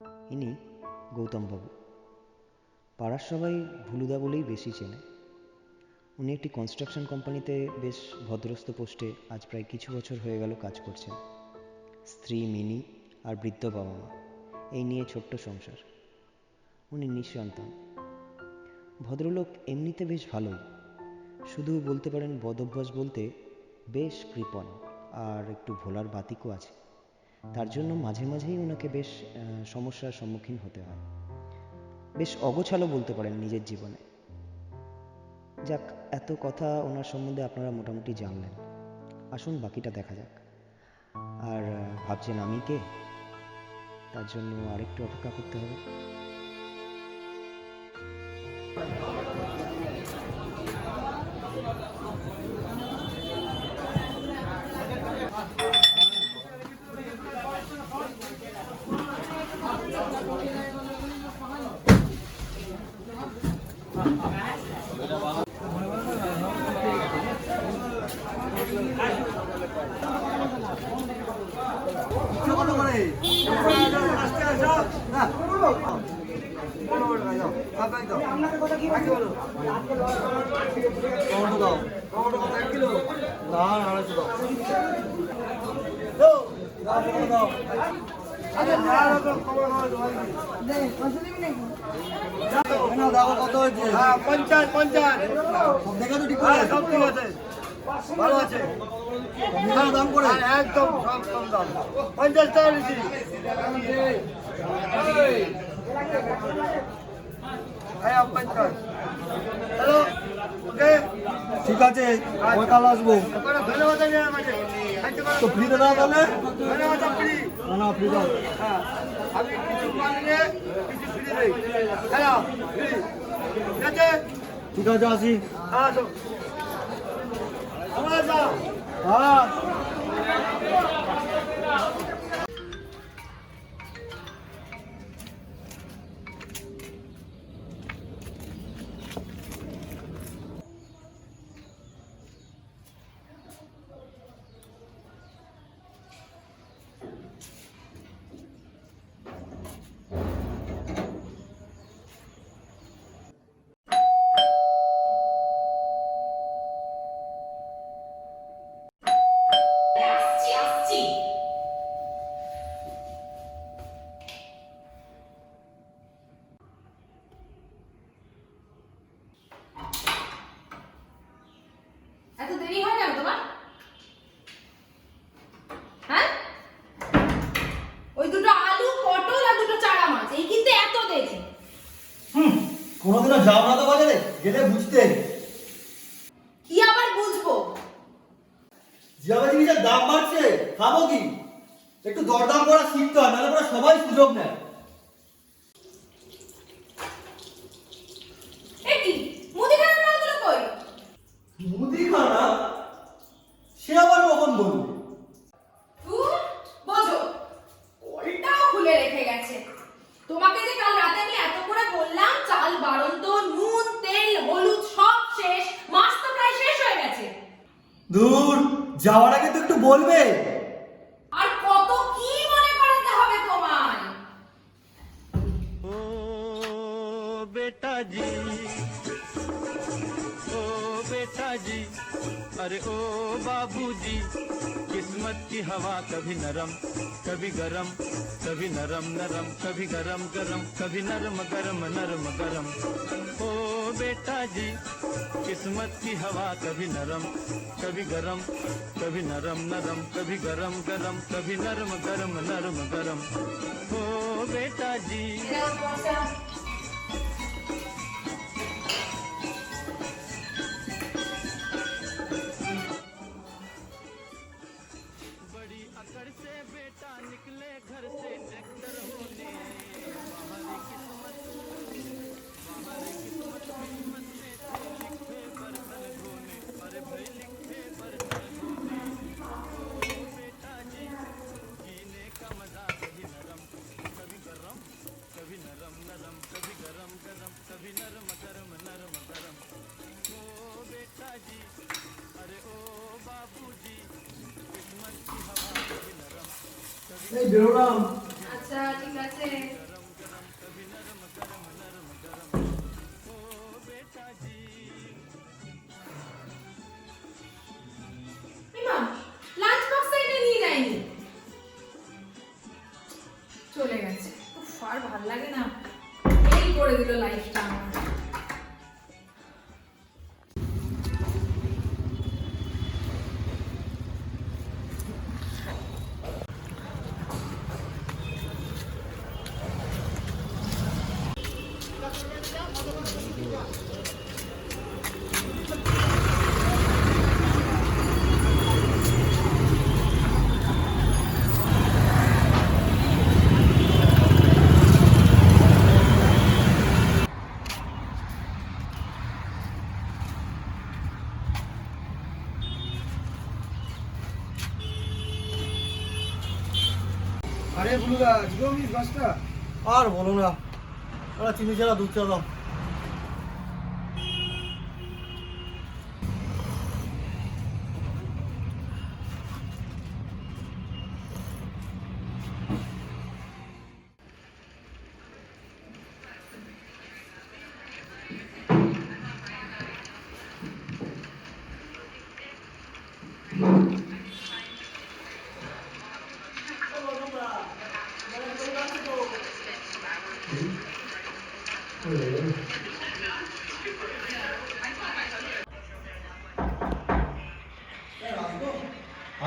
ইনি গৌতমবাবু। পাড়ার সবাই ভুলুদা বলেই বেশি চেনে। উনি একটি কনস্ট্রাকশন কোম্পানিতে বেশ ভদ্রস্থ পোস্টে আজ প্রায় কিছু বছর হয়ে গেল কাজ করছেন। স্ত্রী মিনি আর বৃদ্ধ বাবা মা, এই নিয়ে ছোট্ট সংসার। উনি নিঃসন্তান। ভদ্রলোক এমনিতে বেশ ভালোই, শুধু বলতে পারেন বদভ্যাস বলতে বেশ কৃপণ আর একটু ভোলার বাতিকও আছে। তার জন্য মাঝে মাঝেই ওনাকে বেশ সমস্যার সম্মুখীন হতে হয়। বেশ অগোছালো বলতে পারেন নিজের জীবনে। যাক, এত কথা ওনার সম্বন্ধে আপনারা মোটামুটি জানলেন। আসুন বাকিটা দেখা যাক। আর ভাবছেন আমি কে? তার জন্য আরেকটু অপেক্ষা করতে হবে। ভালো আছে, দাম করে একদম সব কম দাম, 50 টাকা নিচ্ছি। ঠিক আছে, কাল আসবো। তো ফ্রিতে দাও তাহলে? না ফ্রি দাও। আমি কিছু মাল নিয়ে কিছু ফ্রি দেই। ঠিক আছে, আসি। আসো। হ্যাঁ। এত দেরি হয় কেন তোমার? হ্যাঁ, ওই দুটো আলু, পটল আর দুটো চারা মাছ, এই কিনতে এত দেরি? কোনোদিনও যাও না তো বাজারে? গেলে বুঝতে। কি আবার বুঝবো? যেভাবে জিনিসের দাম বাড়ছে, খাবো কি? একটু দরদাম করা শিখতে হয়, নাহলে পরে সবাই সুযোগ নেয়। কি মুদিখানার মালগুলো কই? মুদিখানা? সে আবার কখন বলবে? বোঝো, কলটাও খুলে রেখে গেছে। তোমাকে যে কাল রাতে আমি এত করে বললাম চাল বাড়ন্ত, নুন তেল হলুদ সব শেষ, মাছ তো প্রায় শেষ হয়ে গেছে। দূর, যাওয়ার আগে তো একটু বলবে। আর কত কি মনে করাতে হবে তোমায়? ও বেটা জি, ओ बेटा जी, अरे ओ बाबूजी, किस्मत की हवा कभी नरम कभी गरम, कभी नरम नरम कभी गरम गरम, कभी नरम गरम नरम गरम। ओ बेटा जी, किस्मत की हवा कभी नरम कभी गरम, कभी नरम नरम कभी गरम गरम, कभी नरम गरम नरम गरम। ओ बेटा जी। से बेटा निकले घर से ट्रैक्टर होने, हमारी किस्मत किस्मत में थे लिखे बर्तन धोने, अरे भाई लिखे बर्तन धोने। ओ बेटा जी, जीने का मजा कभी नरम कभी गरम, कभी नरम नरम कभी गरम गरम, कभी नरम गरम नरम गरम। ओ बेटा जी, अरे ओ बाबूजी, किस्मत की हवा कभी नरम। এই বেরোলাম। আচ্ছা ঠিক আছে। চলে গেছে। উফ, আর ভাল লাগে না, এই করে দিল লাইফটা আমার। আরে বুলুদা, জিগো মিস বাসটা আর বলো না, ওরা চিনি ছাড়া দুধ চা দাও।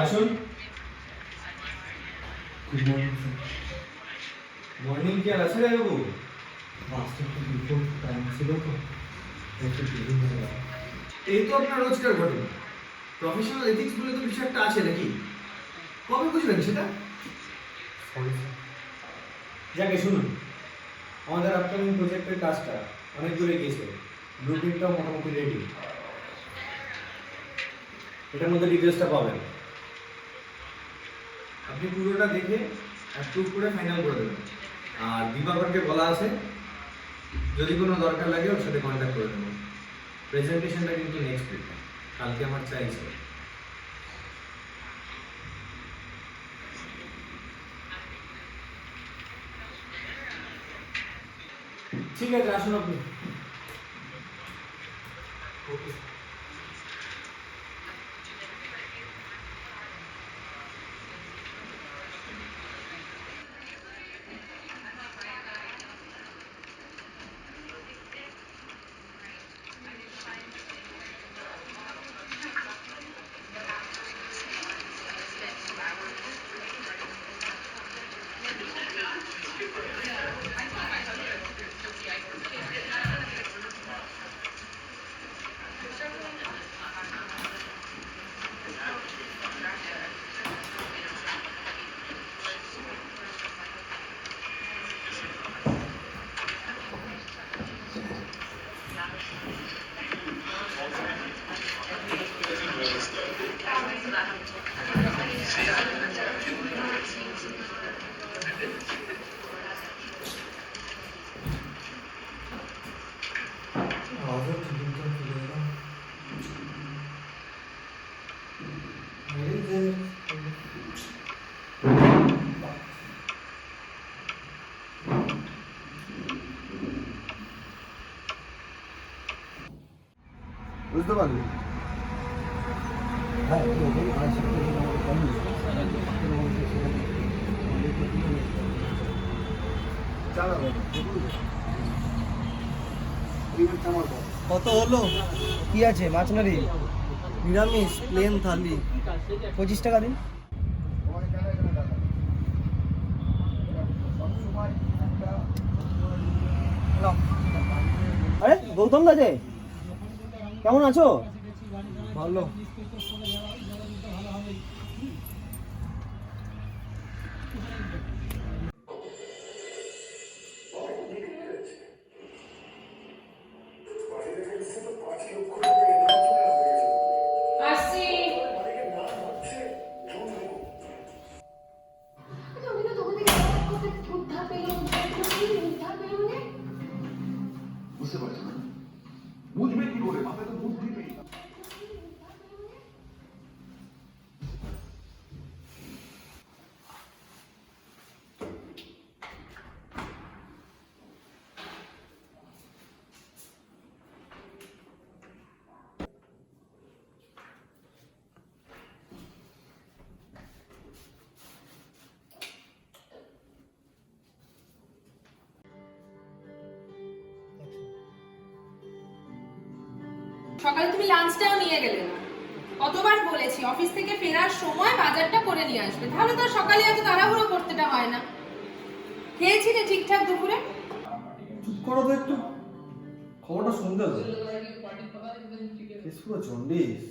আসুন। Good morning sir. মর্নিং কি আর আছে রে বাবু? মাস্টার তো বিফোর টাইম ছিল তো একটু দেরি হয়ে গেল। এই তো আপনার রোজকার ঘটনা। প্রফেশনাল এথিক্স বলে তো কিছু একটা আছে নাকি? কবে বুঝবেন সেটা? Sorry sir. যাকে শুনুন, আমাদের আপকামিং প্রজেক্টের কাজটা অনেক দূরে গিয়েছে। ব্লুপ্রিন্টটাও মোটামুটি রেডি। এটার মধ্যে ডিটেলসটা পাবেন। আপনি পুরোটা দেখে অ্যাপ্রুভ করে ফাইনাল করে দেবেন। আর দিবাকরকে বলা আছে যদি কোনো দরকার লাগে ওর সাথে কন্ট্যাক্ট করে দেবেন। প্রেজেন্টেশনটা কিন্তু নেক্সট উইক, কালকে আমার চাইছে। ঠিক আছে, আসুন আপনি। ওকে। বুঝতে পারলি? হ্যাঁ, ওদের আর শিখতে গেলে আমাদের কম কত হলো? কি আছে মাছ নাড়ি? নিরামিষ প্লেন থালি। 25 টাকা দিন। আরে গৌতম দা যে, কেমন আছো? ভালো। আসছি। বুঝতে পারছো না? বুঝবে কি করে? মাথায় তো বুদ্ধি নেই। সকালে তুমি লাঞ্চটাও নিয়ে গেলে না। কতবার বলেছি অফিস থেকে ফেরার সময় বাজারটা করে নিয়ে আসবে, তাহলে তো সকালে এত তাড়াহুড়ো করতেটা হয় না। খেয়েছিলে ঠিকঠাক দুপুরে? চুপ করো তো একটু, খবরটা শুনতে হবে। পুরো জন্ডিস।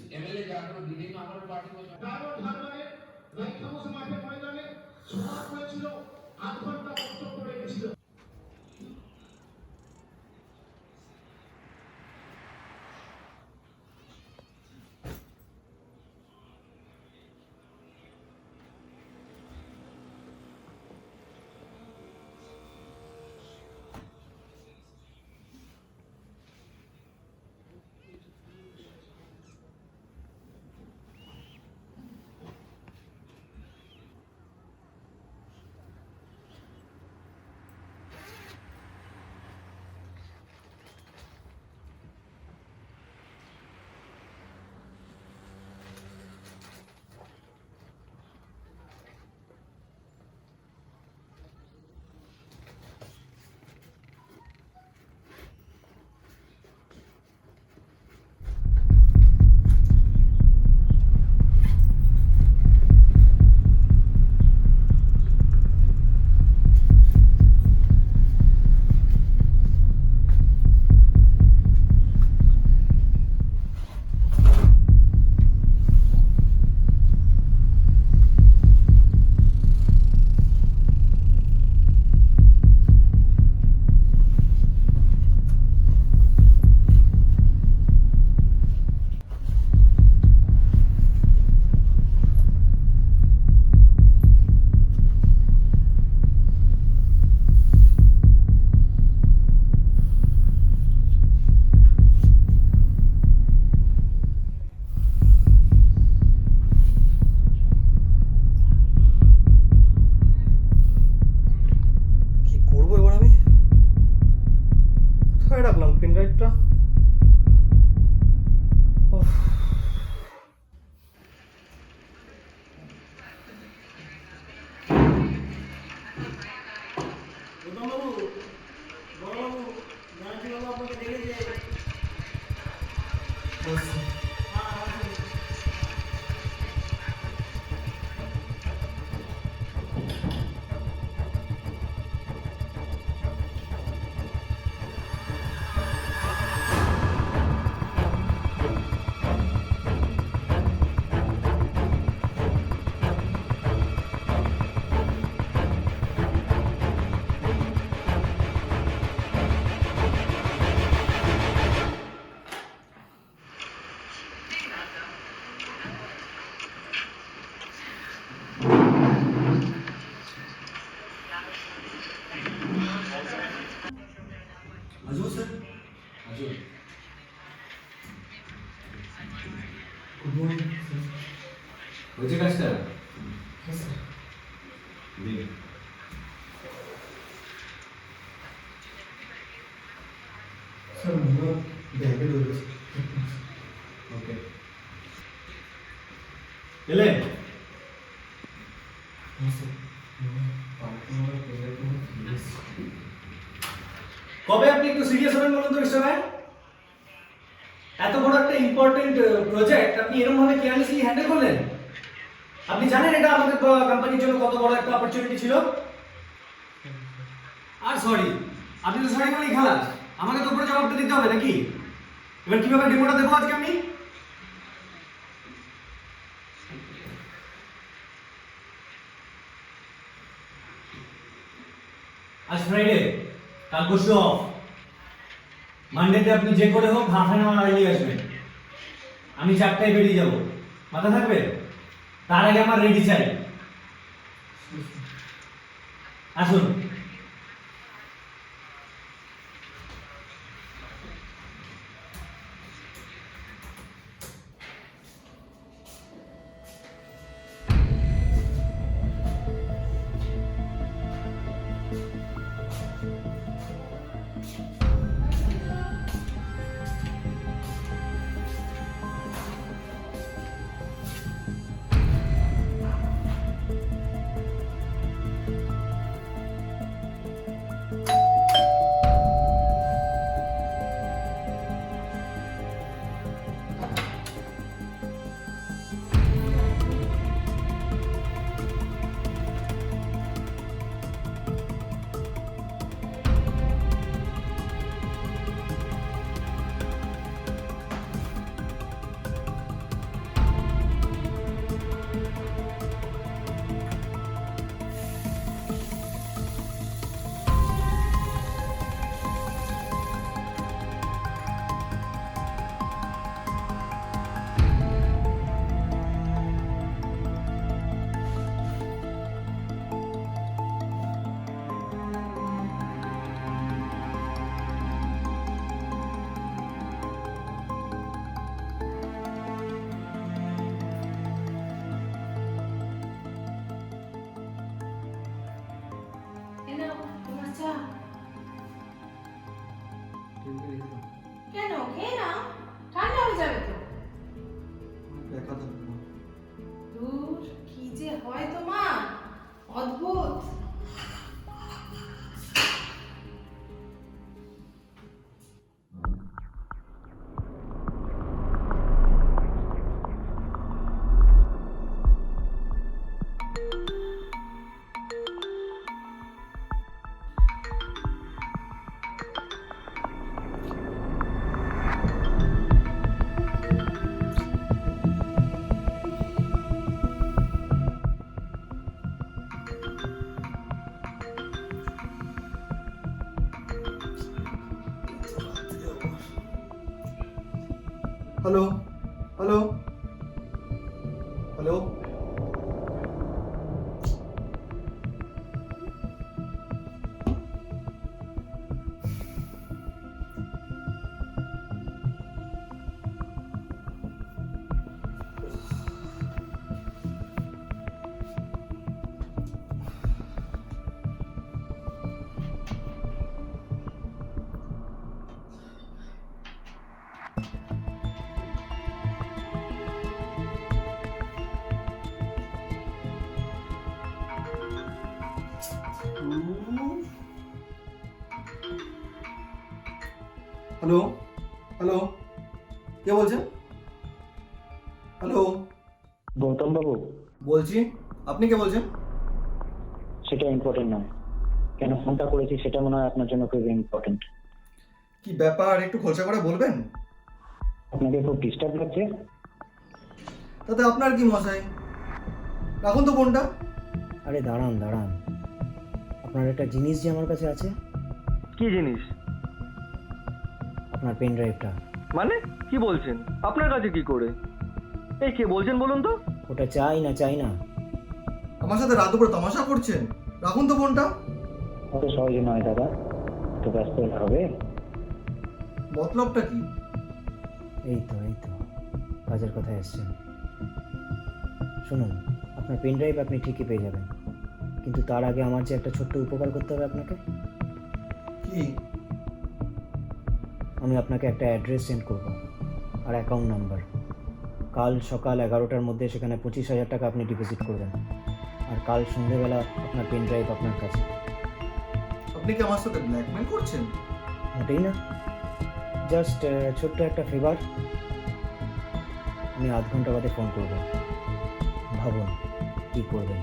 পেনড্রাইভটা हजुर सर हजुर गुड मर्निङ सर হয়েছে কাজটা হ্যাঁ স্যার দিন স্যার মনে ব্যাগে রয়েছে ওকে এলে হ্যাঁ স্যার পার্টনার পেয়ার কোনো ফিলিংস কবে আপনি একটু সিরিয়াস হবেন বলুন তো মিস্টার ভাই? এত বড় একটা ইম্পর্টেন্ট প্রজেক্ট আপনি এরকম ভাবে কেয়ারলেসলি হ্যান্ডেল করলেন? আপনি জানেন এটা আমাদের কোম্পানির জন্য কত বড় একটা অপরচুনিটি ছিল? আর সরি, আপনি তো সরি বলেই খালাস, আমাকে তো উপরে জবাবটা দিতে হবে নাকি? এবার কিভাবে ডেমোটা দেবো আজকে আমি? আজ ফ্রাইডে, কাল পরশু অফ। মানডেতে আপনি যে করে হোক হাফ অ্যান আওয়ার আর্লি আসবেন। আমি 4টায় বেরিয়ে যাব, মাথা থাকবে? তার আগে আমার রেডি চাই। আসুন। আচ্ছা কেন খেয়ে না, ঠান্ডা হয়ে যাবে তো। একা থাকবো না। দূর কি যে হয় তোমার, অদ্ভুত। Hello hello hello hello hello কে বলছেন? হ্যালো গৌতম বাবু, বলছি, আপনি কে বলছেন? সেটা ইম্পর্টেন্ট নয়। কেন ফোনটা করেছি সেটা মনে হয় আপনার জন্য খুব ইম্পর্টেন্ট। কি ব্যাপার একটু খোলসা করে বলবেন? আপনাকে খুব ডিস্টার্ব লাগছে? তাতে আপনার কি মশাই, রাখুন তো ফোনটা। আরে দাঁড়ান দাঁড়ান, আপনার একটা জিনিস যে আমার কাছে আছে, কি জিনিস? আপনার পেন ড্রাইভটা। মানে কি বলছেন? আপনার কাছে কি করে? এই কে বলছেন বলুন তো? ওটা চাই না চাই না। আমার সাথে রাত দুপুরে তামাশা করছেন, রাখুন তো ফোনটা। অত সহজে নয় দাদা, তো ব্যস্ত হলে হবে? মতলবটা কি? এই তো কাজের কথায় এসছেন। শুনুন, আপনার পেন ড্রাইভ আপনি ঠিকই পেয়ে যাবেন, কিন্তু তার আগে আমার যে একটা ছোট্ট উপকার করতে হবে আপনাকে। কি? আমি আপনাকে একটা অ্যাড্রেস সেন্ড করব আর অ্যাকাউন্ট নাম্বার। কাল সকাল 11টার মধ্যে সেখানে 25,000 টাকা আপনি ডিপোজিট করবেন, আর কাল সন্ধ্যেবেলা আপনার পেন ড্রাইভ আপনার কাছে। আপনি কি আমার সাথে ব্ল্যাকমেল করছেন? মোটেই না, জাস্ট ছোট্ট একটা ফেভার। আমি আধ ঘন্টা বাদে ফোন করব, ভাবুন কী করবেন।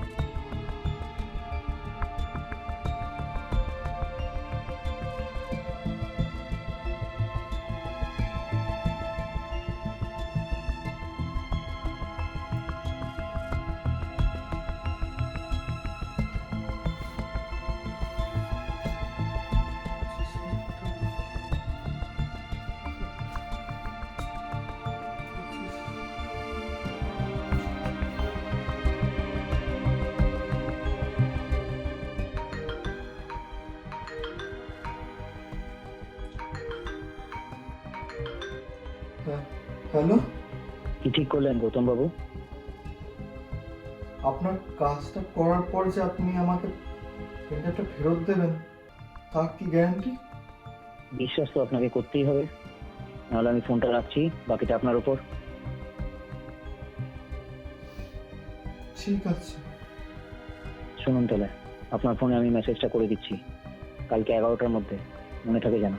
হ্যালো, কি ঠিক করলেন গৌতম বাবু? আপনার কাজটা করার পর যে আপনি আমাকে পেনটা ফেরত দেবেন, তার কি গ্যারান্টি? বিশ্বাস তো আপনাকে করতেই হবে, নাহলে আমি ফোনটা রাখছি, বাকিটা আপনার উপর। ঠিক আছে। শুনুন তাহলে, আপনার ফোনে আমি মেসেজটা করে দিচ্ছি, কালকে 11টার মধ্যে, মনে থাকে যেন।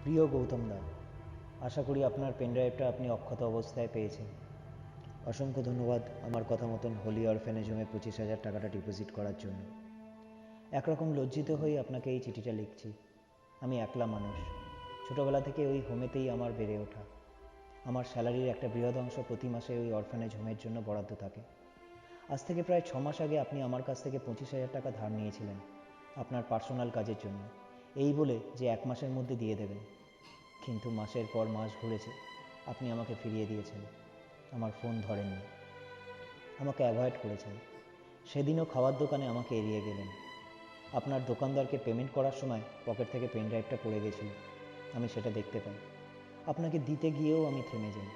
প্রিয় গৌতম দা, আশা করি আপনার পেনড্রাইভটা আপনি অক্ষত অবস্থায় পেয়েছেন। অসংখ্য ধন্যবাদ আমার কথা মতন হোলি অরফ্যানেজ হোমে 25,000 টাকাটা ডিপোজিট করার জন্য। একরকম লজ্জিত হয়ে আপনাকে এই চিঠিটা লিখছি। আমি একলা মানুষ, ছোটোবেলা থেকে ওই হোমেতেই আমার বেড়ে ওঠা। আমার স্যালারির একটা বৃহৎ অংশ প্রতি মাসে ওই অরফ্যানেজ হোমের জন্য বরাদ্দ থাকে। আজ থেকে প্রায় 6 মাস আগে আপনি আমার কাছ থেকে 25,000 টাকা ধার নিয়েছিলেন আপনার পার্সোনাল কাজের জন্য, এই বলে যে 1 মাসের মধ্যে দিয়ে দেবেন। কিন্তু মাসের পর মাস ঘুরেছে, আপনি আমাকে ফিরিয়ে দিয়েছেন। আমার ফোন ধরেননি, আমাকে অ্যাভয়েড করেছেন। সেদিনও খাওয়ার দোকানে আমাকে এড়িয়ে গেলেন। আপনার দোকানদারকে পেমেন্ট করার সময় পকেট থেকে পেনড্রাইভটা পড়ে গেছিল, আমি সেটা দেখতে পাই। আপনাকে দিতে গিয়েও আমি থেমে যাই।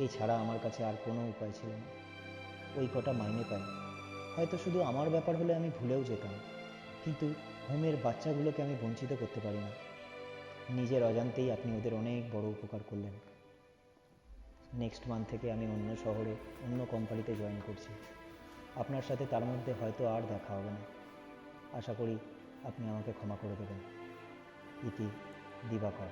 এই ছাড়া আমার কাছে আর কোনো উপায় ছিল না। ওই কটা মাইনে পাই, হয়তো শুধু আমার ব্যাপার হলে আমি ভুলেও যেতাম, কিন্তু হোমের বাচ্চাগুলোকে আমি বঞ্চিত করতে পারি না। নিজের অজান্তেই আপনি ওদের অনেক বড় উপকার করলেন। নেক্সট মান্থ থেকে আমি অন্য শহরে অন্য কোম্পানিতে জয়েন করছি। আপনার সাথে তার মধ্যে হয়তো আর দেখা হবে না। আশা করি আপনি আমাকে ক্ষমা করে দেবেন। ইতি দিবাকর।